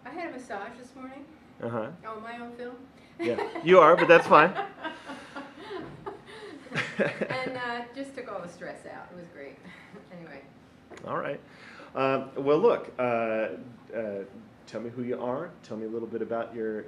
I had a massage this morning. Uh-huh. Oh, my own film? Yeah, you are, but that's fine. And just took all the stress out. It was great. Anyway. All right. Well, look, tell me who you are. Tell me a little bit about your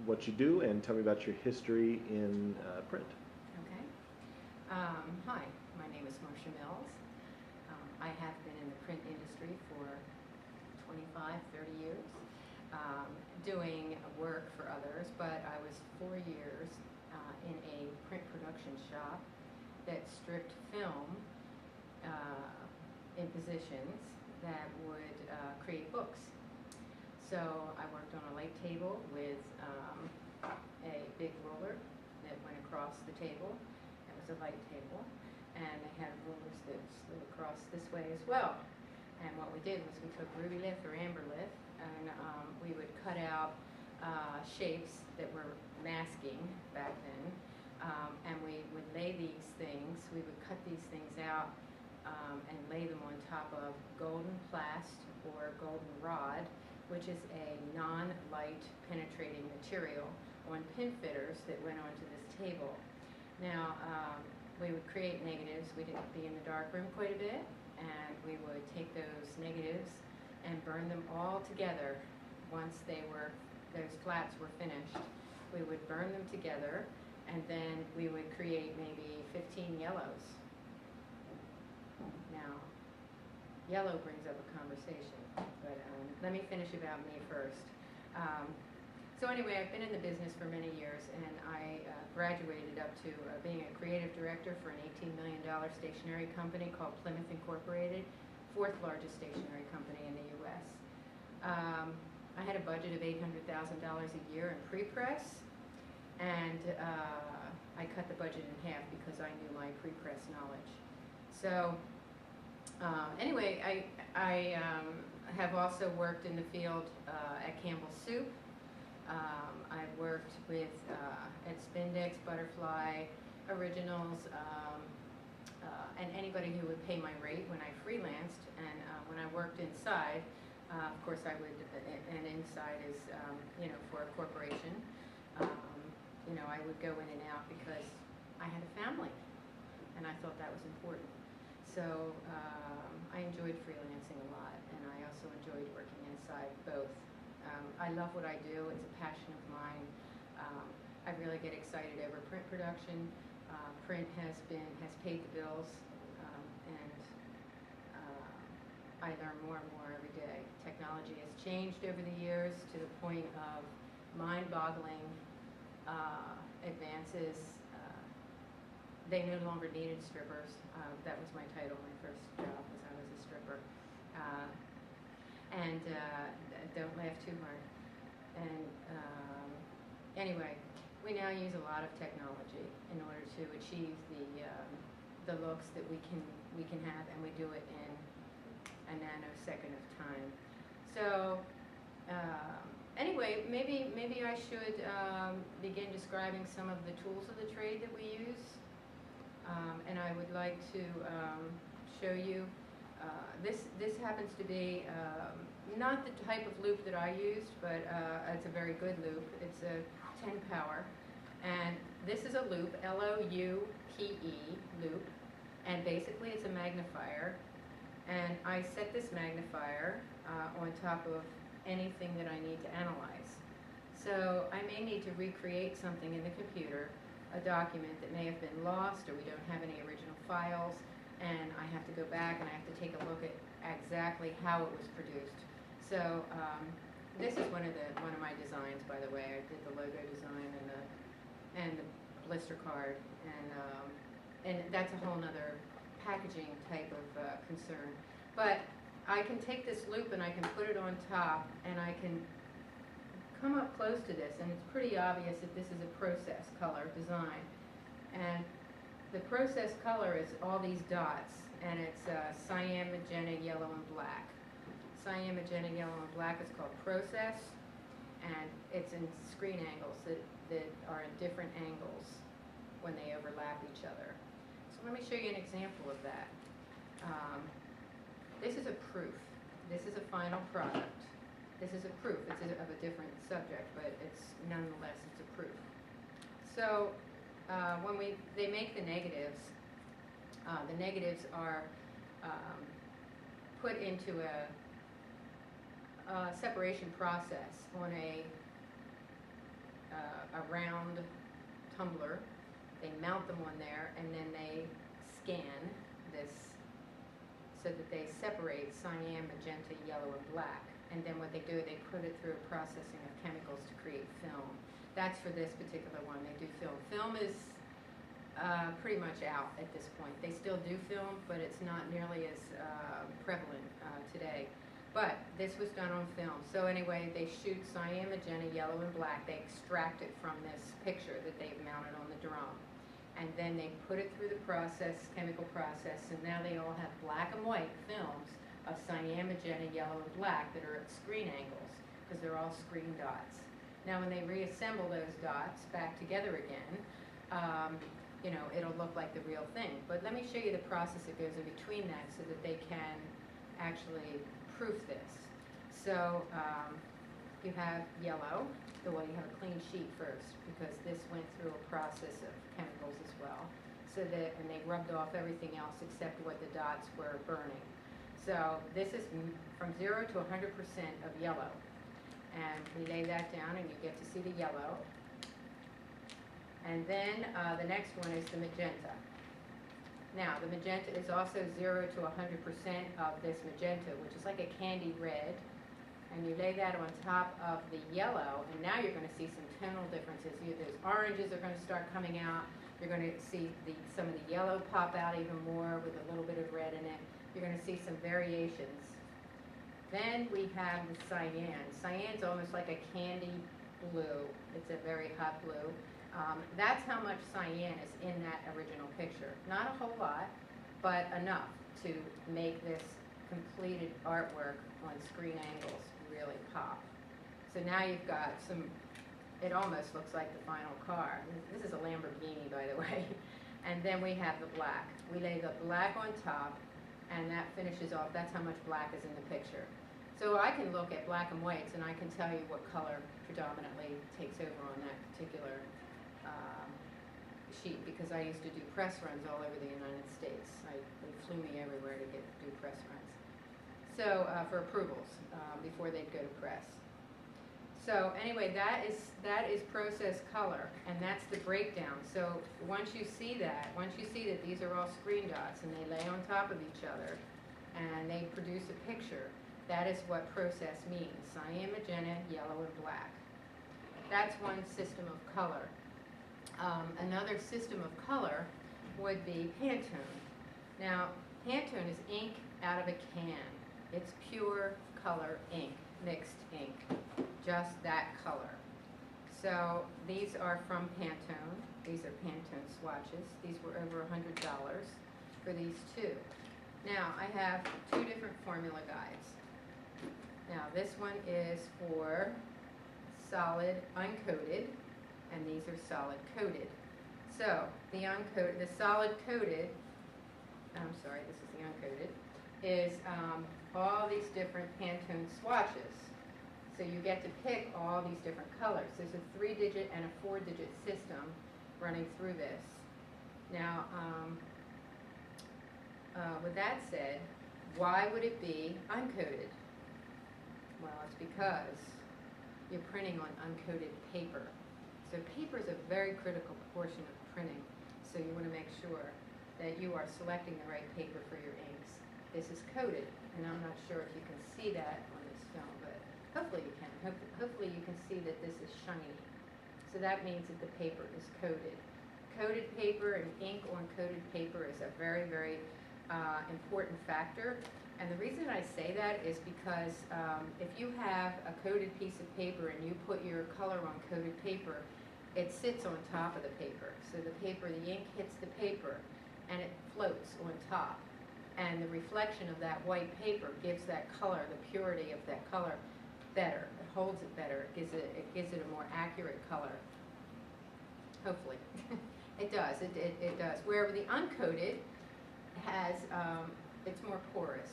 what you do, and tell me about your history in print. Okay. Hi, my name is Marsha Mills. I have been in the print industry for 25, 30 years, doing work for others, but I was 4 years in a print production shop that stripped film in positions that would create books. So I worked on a light table with a big ruler that went across the table. It was a light table, and they had rulers that slid across this way as well. And what we did was we took ruby lith or amber lith, and we would cut out shapes that were masking back then, and we would lay these things, we would cut these things out and lay them on top of golden plast or golden rod, which is a non-light penetrating material, on pin fitters that went onto this table. Now, we would create negatives. We'd be in the dark room quite a bit, and we would take those negatives and burn them all together once those flats were finished. We would burn them together, and then we would create maybe 15 yellows. Now, yellow brings up a conversation, but let me finish about me first. So anyway, I've been in the business for many years, and I graduated up to being a creative director for an $18 million stationery company called Plymouth Incorporated, fourth largest stationery company in the U.S. I had a budget of $800,000 a year in pre-press, and I cut the budget in half because I knew my pre-press knowledge. So anyway, I have also worked in the field at Campbell's Soup. I've worked with at Spindex, Butterfly, Originals, and anybody who would pay my rate when I freelanced. And when I worked inside, of course I would, and inside is, for a corporation, I would go in and out because I had a family, and I thought that was important. So I enjoyed freelancing a lot, and I also enjoyed working inside both. I love what I do. It's a passion of mine. I really get excited over print production. Print has paid the bills, and I learn more and more every day. Technology has changed over the years to the point of mind-boggling advances. They no longer needed strippers. That was my title. My first job was I was a stripper. And don't laugh too hard. And anyway, we now use a lot of technology in order to achieve the looks that we can have, and we do it in a nanosecond of time. So anyway, maybe I should begin describing some of the tools of the trade that we use. And I would like to show you, this happens to be not the type of loop that I used, but it's a very good loop. It's a 10 power, and this is a loop, L-O-U-P-E loop, and basically it's a magnifier, and I set this magnifier on top of anything that I need to analyze. So I may need to recreate something in the computer, a document that may have been lost, or we don't have any original files, and I have to go back and I have to take a look at exactly how it was produced. So this is one of my designs, by the way. I did the logo design and the blister card, and that's a whole nother packaging type of concern. But I can take this loop and I can put it on top, and I can come up close to this, and it's pretty obvious that this is a process color design. And the process color is all these dots, and it's cyan, magenta, yellow, and black. Cyan, magenta, yellow, and black is called process, and it's in screen angles that are in different angles when they overlap each other. So let me show you an example of that. This is a proof. This is a final product. This is a proof. It's of a different subject, but it's nonetheless, it's a proof. So when they make the negatives are put into a separation process on a round tumbler. They mount them on there, and then they scan this so that they separate cyan, magenta, yellow, and black. And then what they do, they put it through a processing of chemicals to create film. That's for this particular one. They do film. Film is pretty much out at this point. They still do film, but it's not nearly as prevalent today. But this was done on film. So anyway, they shoot cyan, magenta, yellow, and black. They extract it from this picture that they've mounted on the drum. And then they put it through the process, chemical process, and now they all have black and white films of cyan, magenta, yellow, and black that are at screen angles, because they're all screen dots. Now when they reassemble those dots back together again, you know, it'll look like the real thing. But let me show you the process that goes in between that so that they can actually proof this. So you have yellow. Well, you have a clean sheet first, because this went through a process of chemicals as well. So that, and they rubbed off everything else except what the dots were burning. So this is from 0 to 100% of yellow. And we lay that down and you get to see the yellow. And then the next one is the magenta. Now, the magenta is also 0 to 100% of this magenta, which is like a candy red. And you lay that on top of the yellow, and now you're going to see some tonal differences. Those oranges are going to start coming out. You're going to see some of the yellow pop out even more with a little bit of red in it. You're going to see some variations. Then we have the cyan. Cyan's almost like a candy blue. It's a very hot blue. That's how much cyan is in that original picture. Not a whole lot, but enough to make this completed artwork on screen angles really pop. So now you've got some, it almost looks like the final car. This is a Lamborghini, by the way. And then we have the black. We lay the black on top, and that finishes off, that's how much black is in the picture. So I can look at black and whites, and I can tell you what color predominantly takes over on that particular sheet, because I used to do press runs all over the United States. They flew me everywhere to do press runs. So for approvals before they'd go to press. So anyway, that is process color, and that's the breakdown. So once you see that these are all screen dots and they lay on top of each other and they produce a picture, that is what process means: cyan, magenta, yellow, and black. That's one system of color. Another system of color would be Pantone. Now, Pantone is ink out of a can. It's pure color ink, mixed ink, just that color. So these are from Pantone. These are Pantone swatches. These were over $100 for these two. Now, I have two different formula guides. Now, this one is for solid uncoated, and these are solid coated. So the solid coated, I'm sorry, this is the uncoated, is all these different Pantone swatches. So you get to pick all these different colors. There's a 3-digit and a 4-digit system running through this. Now, with that said, why would it be uncoated? Well, it's because you're printing on uncoated paper. So paper is a very critical portion of printing. So you want to make sure that you are selecting the right paper for your inks. This is coated, and I'm not sure if you can see that on this film, but hopefully you can. Hopefully you can see that this is shiny. So that means that the paper is coated. Coated paper and ink on coated paper is a very, very important factor. And the reason I say that is because if you have a coated piece of paper and you put your color on coated paper, it sits on top of the paper. So the ink hits the paper and it floats on top. And the reflection of that white paper gives that color, the purity of that color, better. It holds it better. It gives it a more accurate color. Hopefully. It does. It does. Where the uncoated has, it's more porous.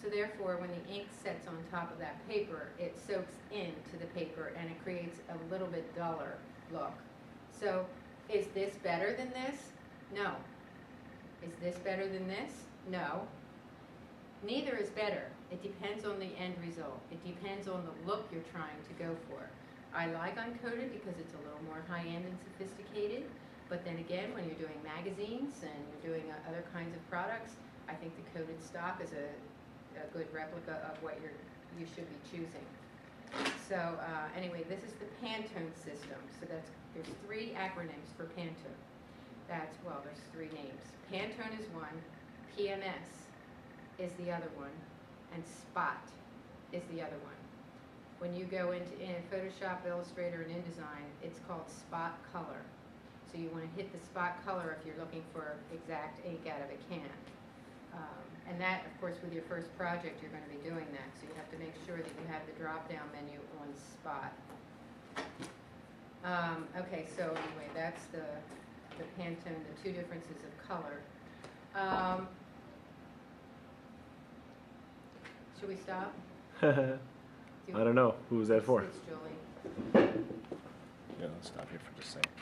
So therefore, when the ink sets on top of that paper, it soaks into the paper and it creates a little bit duller look. So is this better than this? No. Is this better than this? No. Neither is better. It depends on the end result. It depends on the look you're trying to go for. I like uncoated because it's a little more high-end and sophisticated, but then again, when you're doing magazines and you're doing other kinds of products, I think the coated stock is a good replica of what you should be choosing. So anyway, this is the Pantone system. So there's 3 acronyms for Pantone. Well, there's 3 names. Pantone is one, PMS is the other one, and Spot is the other one. When you go in Photoshop, Illustrator, and InDesign, it's called Spot Color. So you want to hit the spot color if you're looking for exact ink out of a can. And that, of course, with your first project, you're going to be doing that. So you have to make sure that you have the drop-down menu on Spot. Okay, so anyway, that's the Pantone, the 2 differences of color. Should we stop? I don't know. Who was that for? It's Julie. Yeah, let's stop here for just a second.